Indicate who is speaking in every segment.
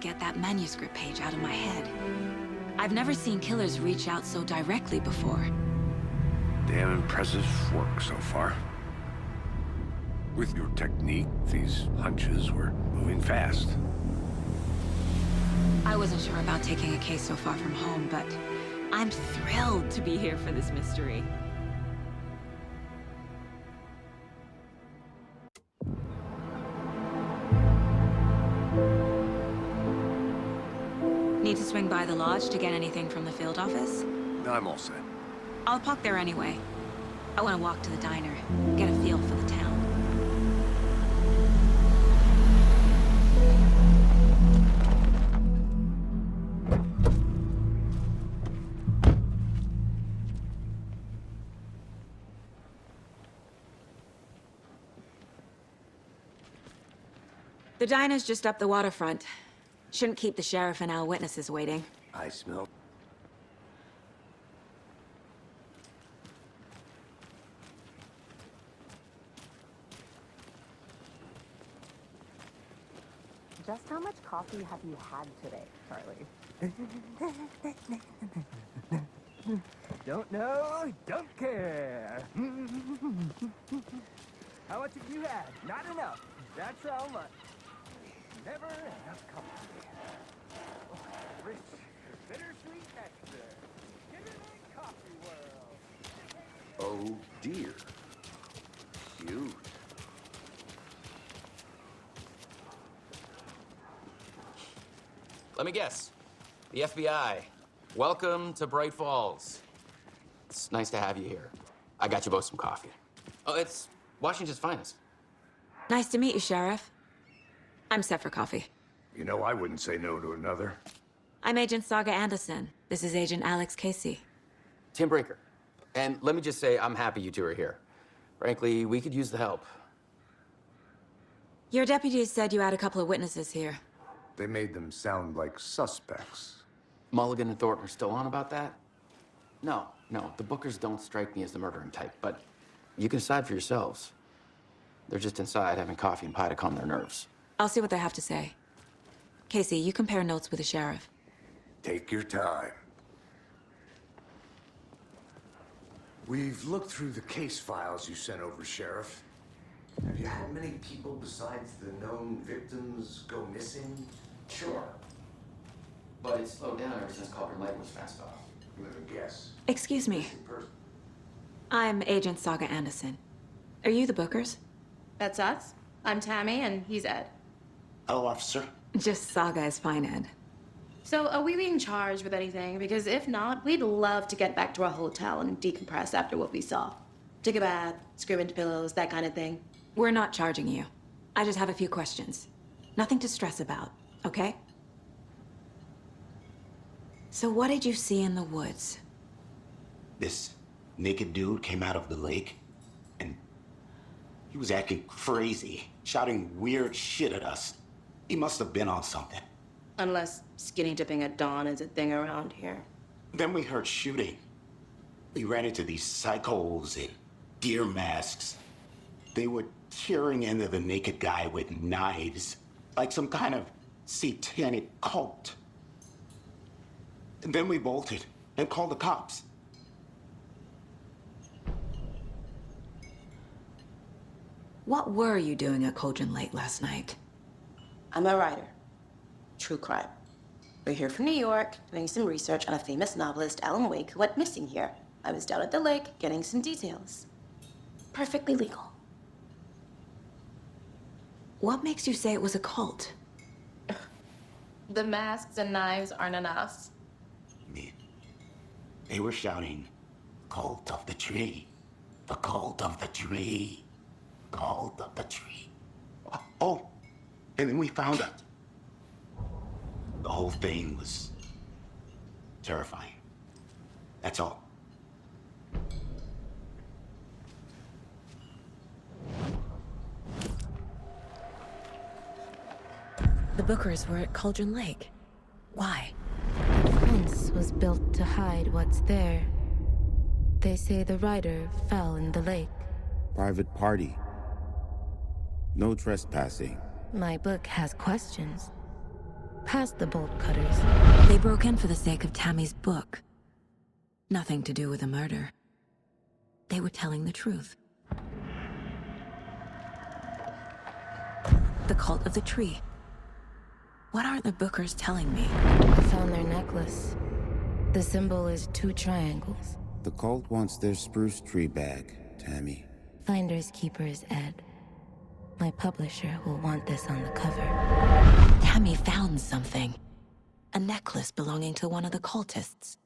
Speaker 1: can't get that manuscript page out of my head. I've never seen killers reach out so directly before.
Speaker 2: Damn impressive work so far. With your technique, these hunches were moving fast.
Speaker 1: I wasn't sure about taking a case so far from home, but I'm thrilled to be here for this mystery. Need to swing by the lodge to get anything from the field office?
Speaker 2: I'm all set.
Speaker 1: I'll park there anyway. I want to walk to the diner, get a feel for the town. The diner's just up the waterfront. Shouldn't keep the sheriff and our witnesses waiting.
Speaker 2: I smell.
Speaker 3: Just how much coffee have you had today, Charlie?
Speaker 4: Don't know, don't care. How much have you had? Not enough. That's how much. Never enough coffee. Rich, bittersweet texture. Give it a coffee world.
Speaker 2: Oh dear. Cute.
Speaker 5: Let me guess. The FBI. Welcome to Bright Falls. It's nice to have you here. I got you both some coffee. Oh, it's Washington's finest.
Speaker 1: Nice to meet you, Sheriff. I'm set for coffee.
Speaker 2: You know, I wouldn't say no to another.
Speaker 1: I'm Agent Saga Anderson. This is Agent Alex Casey.
Speaker 5: Tim Brinker. And let me just say, I'm happy you two are here. Frankly, we could use the help.
Speaker 1: Your deputies said you had a couple of witnesses here.
Speaker 2: They made them sound like suspects.
Speaker 5: Mulligan and Thornton are still on about that? No, the Bookers don't strike me as the murdering type, but you can decide for yourselves. They're just inside having coffee and pie to calm their nerves.
Speaker 1: I'll see what they have to say. Casey, you compare notes with the sheriff.
Speaker 2: Take your time. We've looked through the case files you sent over, Sheriff. Have you had many people besides the known victims go missing?
Speaker 5: Sure. But it's slowed down ever since Cauldron Lake was fenced off.
Speaker 2: Let me guess.
Speaker 1: Excuse me.
Speaker 2: Missing person.
Speaker 1: I'm Agent Saga Anderson. Are you the Bookers?
Speaker 6: That's us. I'm Tammy, and he's Ed.
Speaker 7: Hello, officer.
Speaker 1: Just Saga is fine, Ed.
Speaker 6: So, are we being charged with anything? Because if not, we'd love to get back to our hotel and decompress after what we saw. Take a bath, scream into pillows, that kind of thing.
Speaker 1: We're not charging you. I just have a few questions. Nothing to stress about, okay? So what did you see in the woods?
Speaker 7: This naked dude came out of the lake, and he was acting crazy, shouting weird shit at us. He must have been on something.
Speaker 6: Unless skinny dipping at dawn is a thing around here.
Speaker 7: Then we heard shooting. We ran into these psychos in deer masks. They were tearing into the naked guy with knives, like some kind of satanic cult. And then we bolted and called the cops.
Speaker 1: What were you doing at Cauldron Lake last night?
Speaker 6: I'm a writer. True crime. We're here from New York, doing some research on a famous novelist, Alan Wake, who went missing here. I was down at the lake, getting some details. Perfectly legal.
Speaker 1: What makes you say it was a cult?
Speaker 6: The masks and knives aren't enough.
Speaker 7: They were shouting, "Cult of the tree, the cult of the tree, cult of the tree." Oh, and then we found out. The whole thing was terrifying. That's all.
Speaker 1: The Bookers were at Cauldron Lake. Why?
Speaker 8: The fence was built to hide what's there. They say the rider fell in the lake.
Speaker 9: Private party. No trespassing.
Speaker 8: My book has questions. past the bolt cutters.
Speaker 1: They broke in for the sake of Tammy's book. Nothing to do with a murder. They were telling the truth. The cult of the tree. What are the Bookers telling me?
Speaker 8: I found their necklace. The symbol is 2 triangles.
Speaker 9: The cult wants their spruce tree back, Tammy.
Speaker 8: Finders keepers, Ed. My publisher will want this on the cover.
Speaker 1: Tammy found something. A necklace belonging to one of the cultists.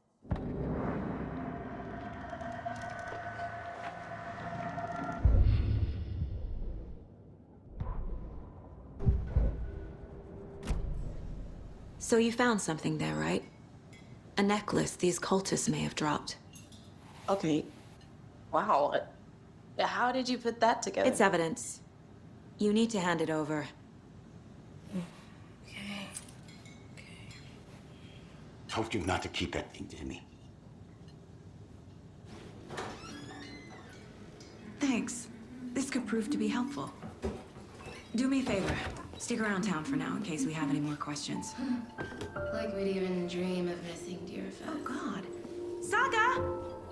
Speaker 1: So you found something there, right? A necklace these cultists may have dropped.
Speaker 6: Okay. Wow. How did you put that together?
Speaker 1: It's evidence. You need to hand it over.
Speaker 6: Okay.
Speaker 7: Told you not to keep that thing, Tammy.
Speaker 1: Thanks. This could prove to be helpful. Do me a favor. Stick around town for now in case we have any more questions.
Speaker 8: Like we'd even dream of missing Deerfest.
Speaker 10: Oh, God.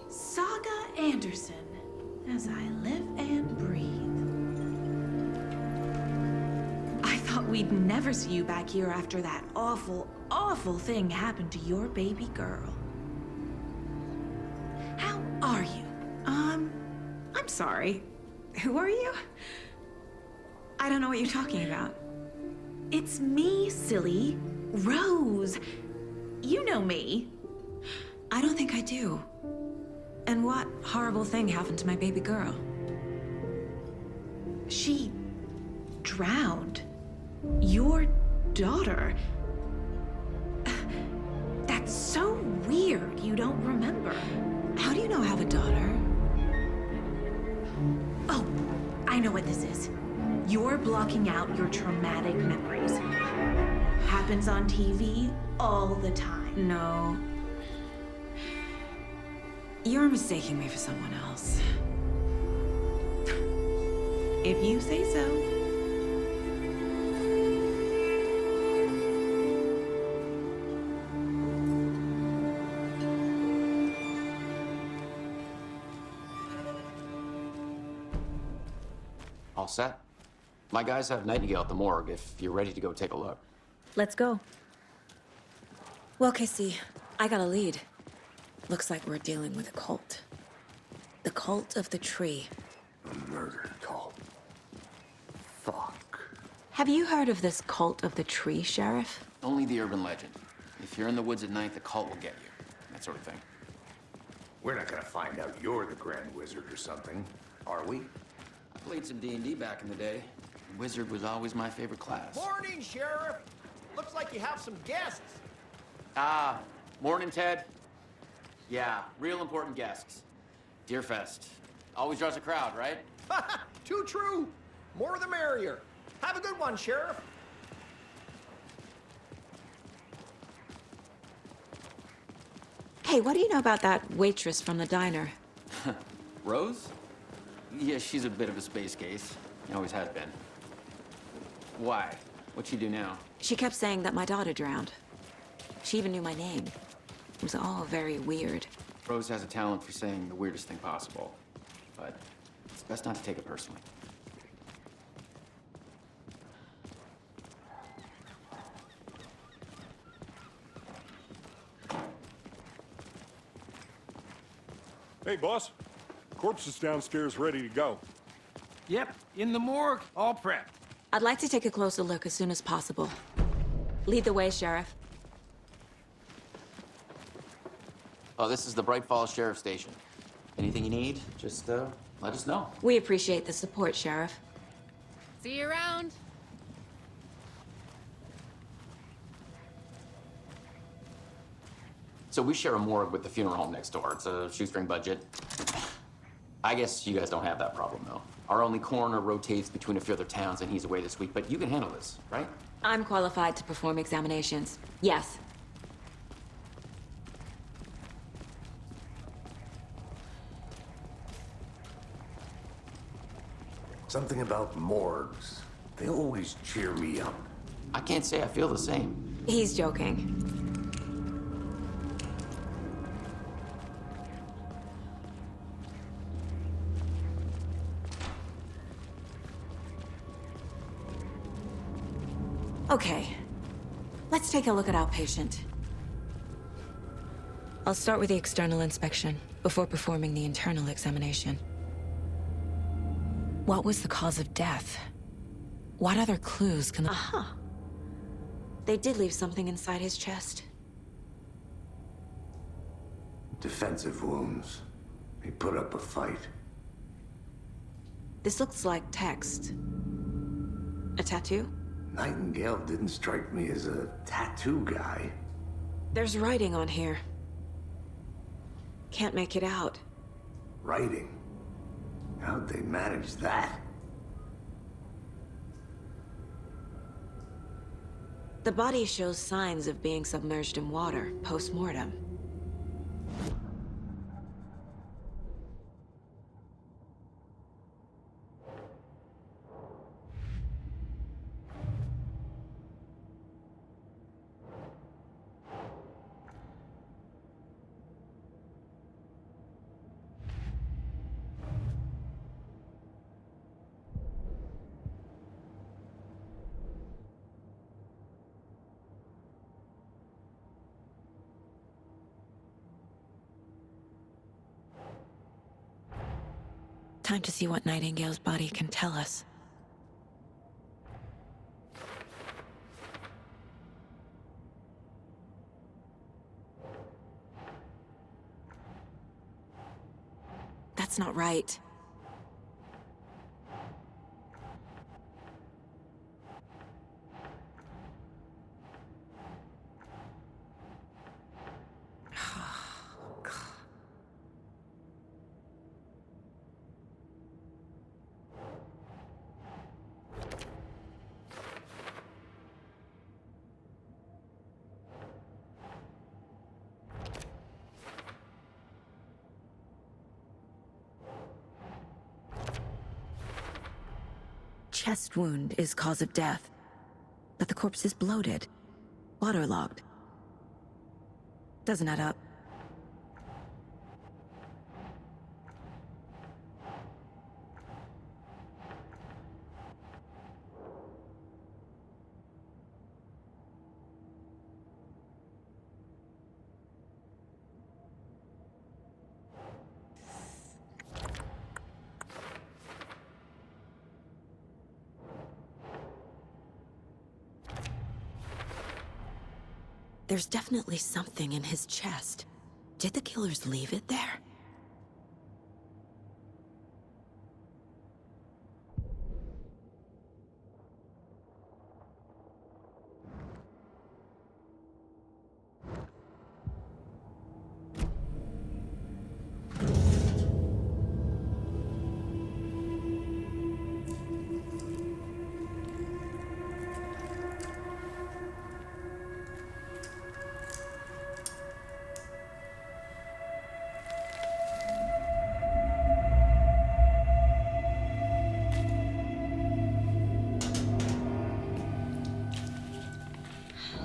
Speaker 10: Saga Anderson. As I live and breathe. I thought we'd never see you back here after that awful, awful thing happened to your baby girl. How are you? I'm sorry. Who are you? I don't know what you're talking about. It's me, silly. Rose. You know me.
Speaker 1: I don't think I do. And what horrible thing happened to my baby girl?
Speaker 10: She drowned. Your daughter. That's so weird you don't remember.
Speaker 1: How do you know I have a daughter?
Speaker 10: Oh, I know what this is. You're blocking out your traumatic memories. Happens on TV all the time.
Speaker 1: No. You're mistaking me for someone else.
Speaker 10: If you say so.
Speaker 5: All set? My guys have Nightingale at the morgue if you're ready to go take a look.
Speaker 1: Let's go. Well, Casey, I got a lead. Looks like we're dealing with a cult. The cult of the tree.
Speaker 2: A murder cult. Fuck.
Speaker 1: Have you heard of this cult of the tree, Sheriff?
Speaker 5: Only the urban legend. If you're in the woods at night, the cult will get you. That sort of thing.
Speaker 2: We're not gonna find out you're the Grand Wizard or something, are we?
Speaker 5: I played some D&D back in the day. Wizard was always my favorite class.
Speaker 4: Morning, Sheriff. Looks like you have some guests.
Speaker 5: Morning, Ted. Yeah, real important guests. Deerfest. Always draws a crowd, right?
Speaker 4: Too true. More the merrier. Have a good one, Sheriff.
Speaker 1: Hey, what do you know about that waitress from the diner?
Speaker 5: Rose? Yeah, she's a bit of a space case. Always has been. Why? What'd she do now?
Speaker 1: She kept saying that my daughter drowned. She even knew my name. It was all very weird.
Speaker 5: Rose has a talent for saying the weirdest thing possible. But it's best not to take it personally.
Speaker 11: Hey, boss. Corpse is downstairs ready to go.
Speaker 4: Yep, in the morgue, all prepped.
Speaker 1: I'd like to take a closer look as soon as possible. Lead the way, Sheriff.
Speaker 5: Oh, this is the Bright Falls Sheriff Station. Anything you need, just let us know.
Speaker 1: We appreciate the support, Sheriff.
Speaker 8: See you around.
Speaker 5: So we share a morgue with the funeral home next door. It's a shoestring budget. I guess you guys don't have that problem, though. Our only coroner rotates between a few other towns, and he's away this week. But you can handle this, right?
Speaker 1: I'm qualified to perform examinations. Yes.
Speaker 2: Something about morgues. They always cheer me up.
Speaker 5: I can't say I feel the same.
Speaker 1: He's joking. Okay, let's take a look at outpatient. I'll start with the external inspection before performing the internal examination. What was the cause of death? What other clues can... Aha! They did leave something inside his chest.
Speaker 2: Defensive wounds. He put up a fight.
Speaker 1: This looks like text. A tattoo?
Speaker 2: Nightingale didn't strike me as a tattoo guy.
Speaker 1: There's writing on here. Can't make it out.
Speaker 2: Writing? How'd they manage that?
Speaker 1: The body shows signs of being submerged in water, post-mortem. Time to see what Nightingale's body can tell us. That's not right. Chest wound is cause of death, but the corpse is bloated, waterlogged. Doesn't add up. There's definitely something in his chest. Did the killers leave it there?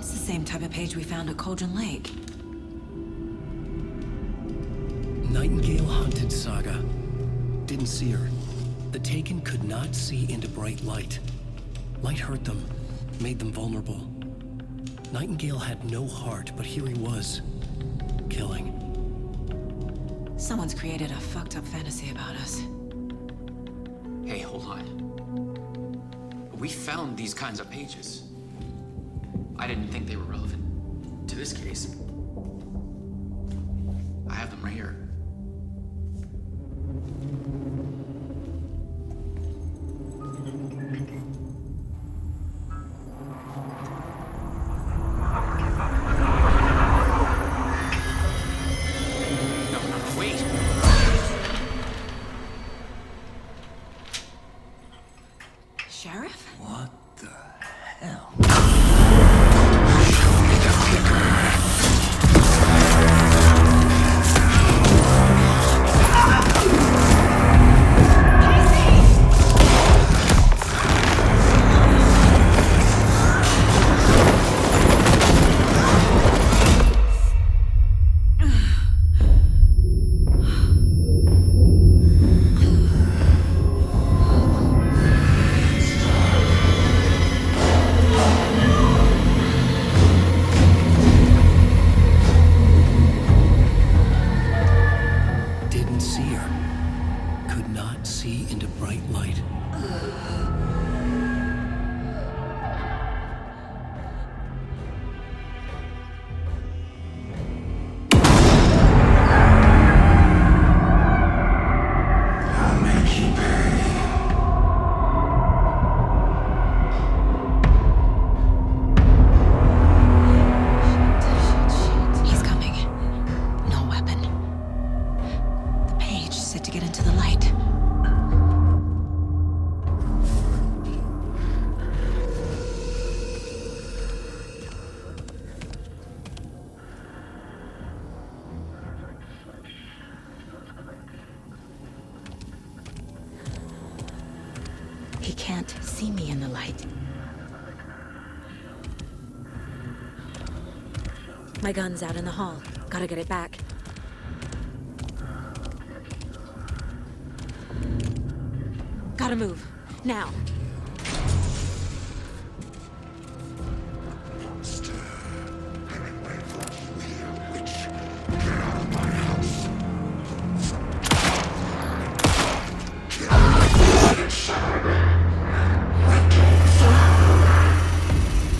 Speaker 1: Same type of page we found at Cauldron Lake.
Speaker 12: Nightingale hunted Saga. Didn't see her. The Taken could not see into bright light. Light hurt them, made them vulnerable. Nightingale had no heart, but here he was, killing.
Speaker 1: Someone's created a fucked up fantasy about us.
Speaker 5: Hey, hold on. We found these kinds of pages. I didn't think they were relevant to this case. I have them right here. No, wait.
Speaker 1: Sheriff?
Speaker 2: What the hell?
Speaker 12: bright light.
Speaker 7: I'll make you pay.
Speaker 1: He's coming. No weapon. The page said to get into the light. He can't see me in the light. My gun's out in the hall. Gotta get it back. Gotta move. Now.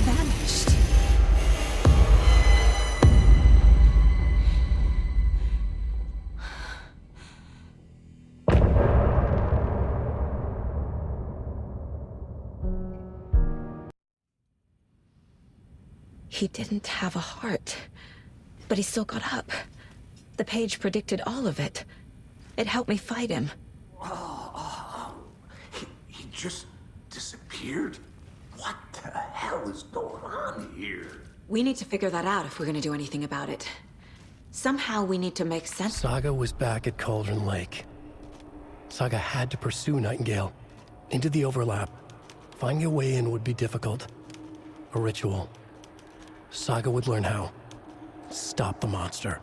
Speaker 1: Vanished. He didn't have a heart, but he still got up. The page predicted all of it. It helped me fight him.
Speaker 2: He just disappeared? What the hell is going on here?
Speaker 1: We need to figure that out if we're gonna do anything about it. Somehow we need to make sense.
Speaker 12: Saga was back at Cauldron Lake. Saga had to pursue Nightingale into the overlap. Finding a way in would be difficult. A ritual. Saga would learn how. Stop the monster.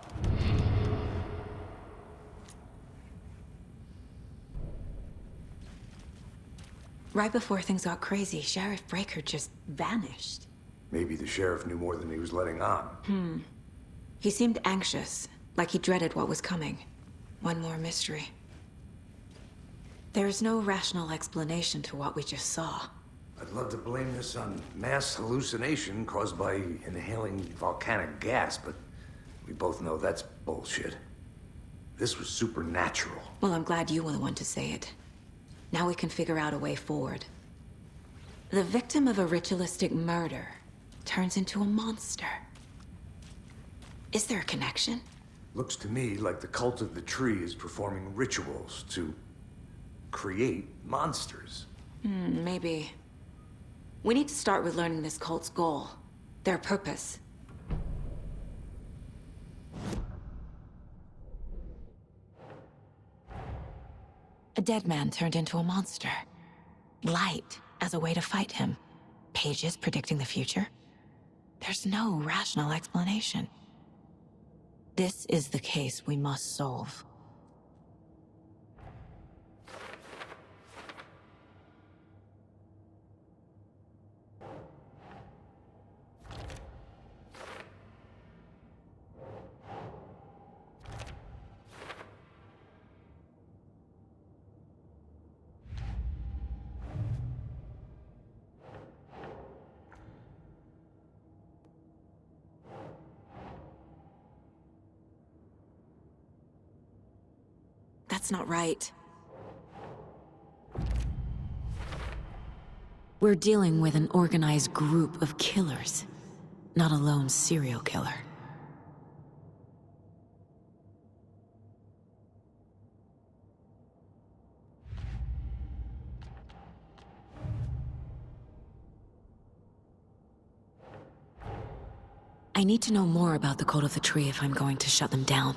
Speaker 1: Right before things got crazy, Sheriff Breaker just vanished.
Speaker 2: Maybe the sheriff knew more than he was letting on.
Speaker 1: He seemed anxious, like he dreaded what was coming. One more mystery. There's no rational explanation to what we just saw.
Speaker 2: I'd love to blame this on mass hallucination caused by inhaling volcanic gas, but we both know that's bullshit. This was supernatural.
Speaker 1: Well, I'm glad you were the one to say it. Now we can figure out a way forward. The victim of a ritualistic murder turns into a monster. Is there a connection?
Speaker 2: Looks to me like the cult of the tree is performing rituals to create monsters.
Speaker 1: Maybe. We need to start with learning this cult's goal, their purpose. A dead man turned into a monster. Light as a way to fight him. Pages predicting the future. There's no rational explanation. This is the case we must solve. That's not right. We're dealing with an organized group of killers, not a lone serial killer. I need to know more about the Cult of the Tree if I'm going to shut them down.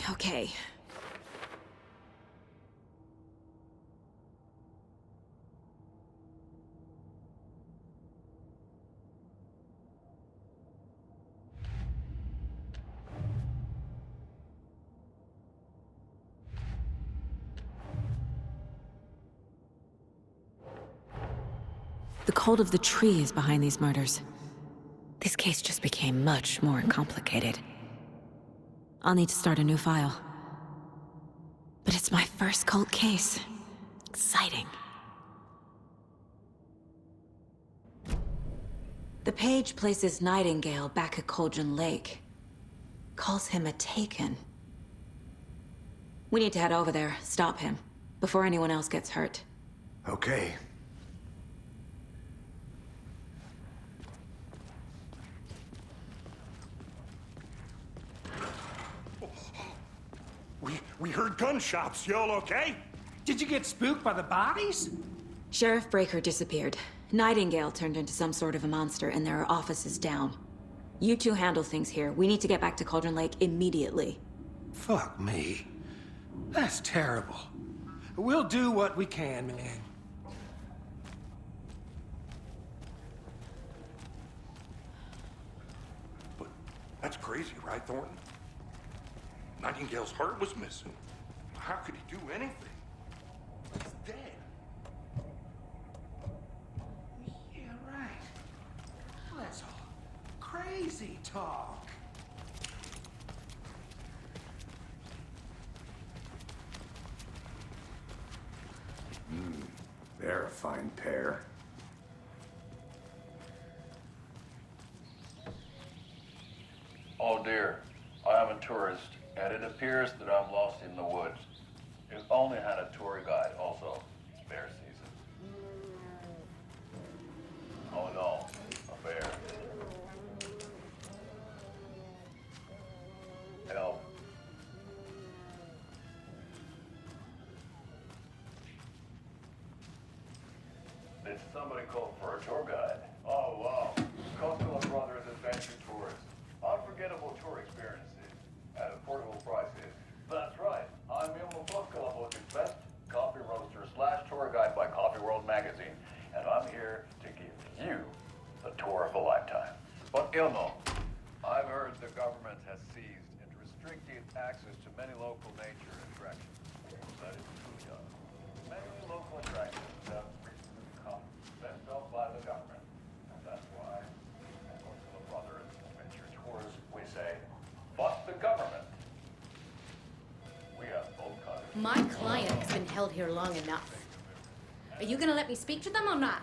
Speaker 1: Okay. The cult of the tree is behind these murders. This case just became much more complicated. I'll need to start a new file. But it's my first cult case. Exciting. The page places Nightingale back at Cauldron Lake. Calls him a Taken. We need to head over there, stop him, before anyone else gets hurt.
Speaker 2: Okay.
Speaker 11: We heard gunshots. Y'all okay?
Speaker 4: Did you get spooked by the bodies?
Speaker 1: Sheriff Breaker disappeared. Nightingale turned into some sort of a monster, and there are offices down. You two handle things here. We need to get back to Cauldron Lake immediately.
Speaker 4: Fuck me. That's terrible. We'll do what we can, man.
Speaker 11: But that's crazy, right, Thornton? Nightingale's heart was missing. How could he do anything? He's dead.
Speaker 4: Yeah, right. Well, that's all crazy talk.
Speaker 2: They're a fine pair.
Speaker 13: Oh dear, I am a tourist, and it appears that I'm lost in the woods. You only had a tour guide, also. It's bear season. Oh no, a bear. Help. Did somebody call for a tour guide? Oh wow, Costello Brothers Adventure Tours. Unforgettable tour experiences at affordable prices. That's right. I'm Emil Costello's best coffee roaster / tour guide by Coffee World magazine, and I'm here to give you the tour of a lifetime. But Emil, I've heard the government has seized and restricted access to many local nature attractions. That is true, John. Many local attractions have recently become fenced off by the government, and that's why at Costello Brothers Adventure Tours we say, fuck the government. We have both kinds.
Speaker 14: My client has been held here long enough. Are you gonna let me speak to them or not?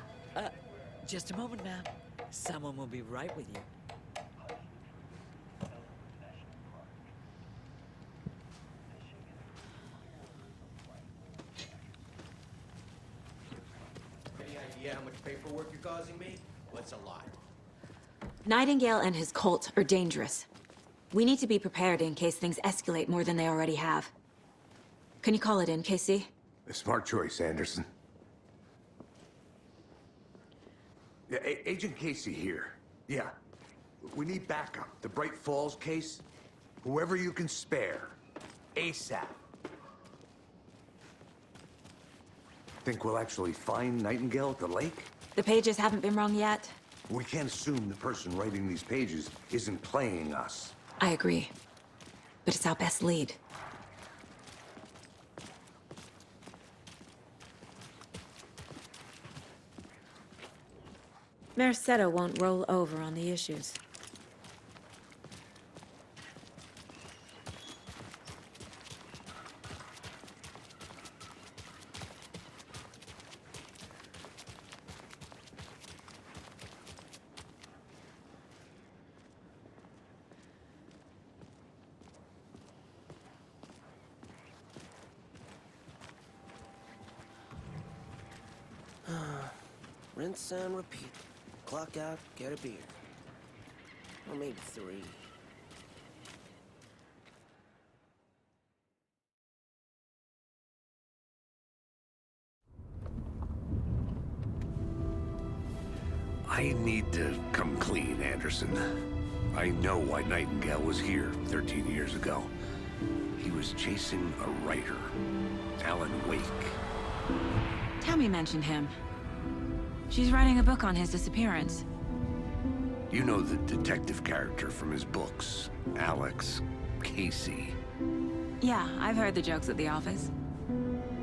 Speaker 15: Just a moment, ma'am. Someone will be right with you.
Speaker 16: Any idea how much paperwork you're causing me? What's a lot?
Speaker 1: Nightingale and his cult are dangerous. We need to be prepared in case things escalate more than they already have. Can you call it in, KC?
Speaker 2: A smart choice, Anderson. Yeah, Agent Casey here. Yeah. We need backup. The Bright Falls case. Whoever you can spare. ASAP. Think we'll actually find Nightingale at the lake?
Speaker 1: The pages haven't been rung yet.
Speaker 2: We can't assume the person writing these pages isn't playing us.
Speaker 1: I agree. But it's our best lead. Merced won't roll over on the issues.
Speaker 17: Rinse and repeat. Clock out, get a beer. Or maybe 3.
Speaker 2: I need to come clean, Anderson. I know why Nightingale was here 13 years ago. He was chasing a writer, Alan Wake.
Speaker 1: Tammy mentioned him. She's writing a book on his disappearance.
Speaker 2: You know the detective character from his books, Alex Casey.
Speaker 1: Yeah, I've heard the jokes at the office.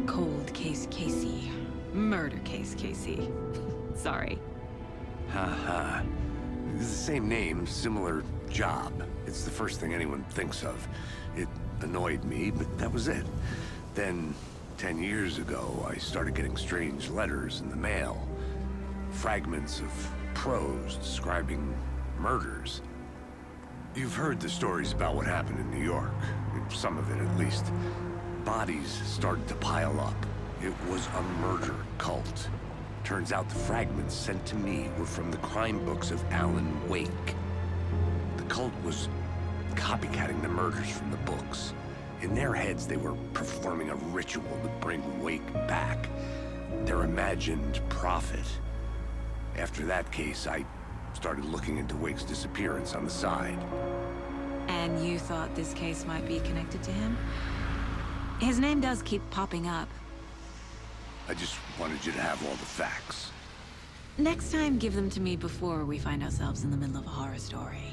Speaker 1: Cold case Casey. Murder case Casey. Sorry.
Speaker 2: Ha. It's the same name, similar job. It's the first thing anyone thinks of. It annoyed me, but that was it. Then, 10 years ago, I started getting strange letters in the mail. Fragments of prose describing murders. You've heard the stories about what happened in New York. Some of it, at least. Bodies started to pile up. It was a murder cult. Turns out the fragments sent to me were from the crime books of Alan Wake. The cult was copycatting the murders from the books. In their heads, they were performing a ritual to bring Wake back. Their imagined prophet. After that case, I started looking into Wake's disappearance on the side.
Speaker 1: And you thought this case might be connected to him? His name does keep popping up.
Speaker 2: I just wanted you to have all the facts.
Speaker 1: Next time, give them to me before we find ourselves in the middle of a horror story.